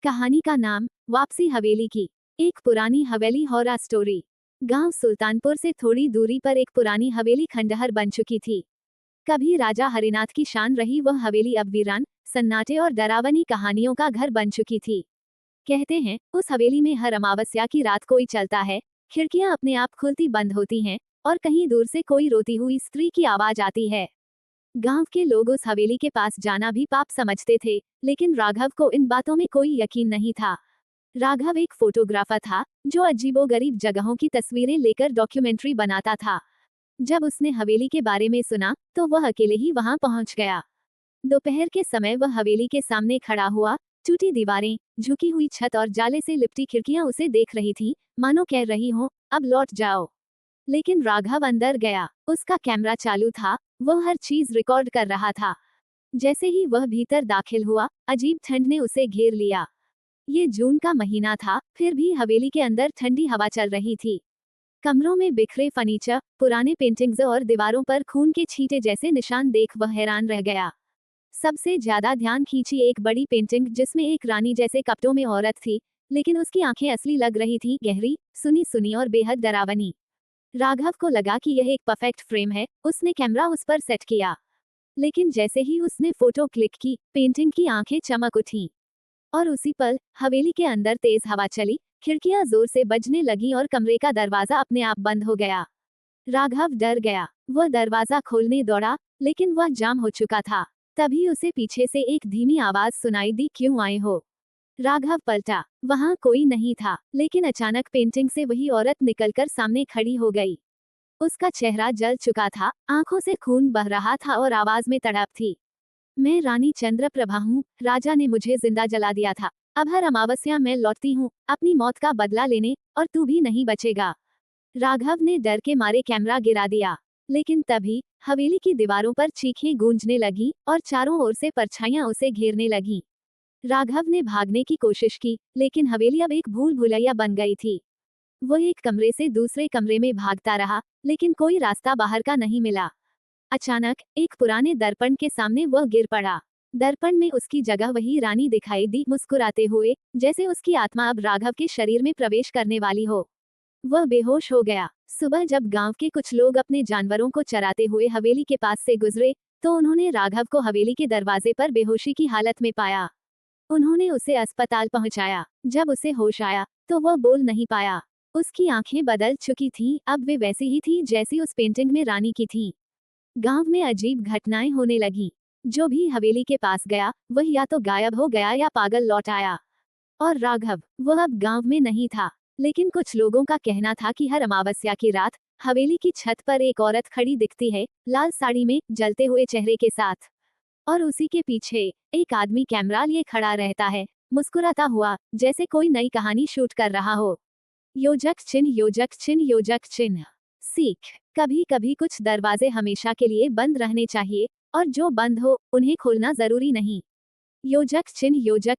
कहानी का नाम वापसी हवेली की। एक पुरानी हवेली हॉरर स्टोरी। गांव सुल्तानपुर से थोड़ी दूरी पर एक पुरानी हवेली खंडहर बन चुकी थी। कभी राजा हरिनाथ की शान रही वह हवेली अब वीरान, सन्नाटे और डरावनी कहानियों का घर बन चुकी थी। कहते हैं उस हवेली में हर अमावस्या की रात कोई चलता है, खिड़कियां अपने आप खुलती बंद होती हैं और कहीं दूर से कोई रोती हुई स्त्री की आवाज आती है। गांव के लोग उस हवेली के पास जाना भी पाप समझते थे, लेकिन राघव को इन बातों में कोई यकीन नहीं था। राघव एक फोटोग्राफर था जो अजीबोगरीब जगहों की तस्वीरें लेकर डॉक्यूमेंट्री बनाता था। जब उसने हवेली के बारे में सुना तो वह अकेले ही वहां पहुंच गया। दोपहर के समय वह हवेली के सामने खड़ा हुआ। टूटी दीवारें, झुकी हुई छत और जाले से लिपटी खिड़कियां उसे देख रही थीं, मानो कह रही हो अब लौट जाओ। लेकिन राघव अंदर गया। उसका कैमरा चालू था, वह हर चीज रिकॉर्ड कर रहा था। जैसे ही वह भीतर दाखिल हुआ, अजीब ठंड ने उसे घेर लिया। ये जून का महीना था, फिर भी हवेली के अंदर ठंडी हवा चल रही थी। कमरों में बिखरे फर्नीचर, पुराने पेंटिंग्स और दीवारों पर खून के छींटे जैसे निशान देख वह हैरान रह गया। सबसे ज्यादा ध्यान खींची एक बड़ी पेंटिंग जिसमें एक रानी जैसे कपड़ों में औरत थी, लेकिन उसकी आंखें असली लग रही थी, गहरी, सुनी सुनी और बेहद डरावनी। राघव को लगा कि यह एक परफेक्ट फ्रेम है। उसने कैमरा उस पर सेट किया, लेकिन जैसे ही उसने फोटो क्लिक की, पेंटिंग की आंखें चमक उठीं। और उसी पल हवेली के अंदर तेज हवा चली, खिड़कियां जोर से बजने लगी और कमरे का दरवाजा अपने आप बंद हो गया। राघव डर गया। वह दरवाजा खोलने दौड़ा, लेकिन वह जाम हो चुका था। तभी उसे पीछे से एक धीमी आवाज सुनाई दी, क्यों आए हो? राघव पलटा। वहां कोई नहीं था, लेकिन अचानक पेंटिंग से वही औरत निकलकर सामने खड़ी हो गई। उसका चेहरा जल चुका था, आंखों से खून बह रहा था और आवाज में तड़प थी। मैं रानी चंद्रप्रभा हूँ, राजा ने मुझे जिंदा जला दिया था। अब हर अमावस्या मैं लौटती हूँ अपनी मौत का बदला लेने, और तू भी नहीं बचेगा। राघव ने डर के मारे कैमरा गिरा दिया। लेकिन तभी हवेली की दीवारों पर चीखें गूंजने लगी और चारों ओर से परछाइयां उसे घेरने लगीं। राघव ने भागने की कोशिश की, लेकिन हवेली अब एक भूल भुलैया बन गई थी। वह एक कमरे से दूसरे कमरे में भागता रहा, लेकिन कोई रास्ता बाहर का नहीं मिला। अचानक एक पुराने दर्पण के सामने वह गिर पड़ा। दर्पण में उसकी जगह वही रानी दिखाई दी, मुस्कुराते हुए, जैसे उसकी आत्मा अब राघव के शरीर में प्रवेश करने वाली हो। वह बेहोश हो गया। सुबह जब गांव के कुछ लोग अपने जानवरों को चराते हुए हवेली के पास से गुजरे, तो उन्होंने राघव को हवेली के दरवाजे पर बेहोशी की हालत में पाया। उन्होंने उसे अस्पताल पहुंचाया। जब उसे होश आया तो वह बोल नहीं पाया। उसकी आंखें बदल चुकी थीं, अब वे वैसी ही थीं जैसी उस पेंटिंग में रानी की थीं। गांव में अजीब घटनाएं होने लगीं। जो भी हवेली के पास गया वह या तो गायब हो गया या पागल लौट आया। और राघव, वह अब गांव में नहीं था। लेकिन कुछ लोगों का कहना था कि हर अमावस्या की रात हवेली की छत पर एक औरत खड़ी दिखती है, लाल साड़ी में, जलते हुए चेहरे के साथ। और उसी के पीछे एक आदमी कैमरा लिए खड़ा रहता है, मुस्कुराता हुआ, जैसे कोई नई कहानी शूट कर रहा हो। योजक चिन्ह, योजक चिन्ह, योजक चिन्ह। सीख। कभी कभी कुछ दरवाजे हमेशा के लिए बंद रहने चाहिए, और जो बंद हो उन्हें खोलना जरूरी नहीं। योजक चिन्ह, योजक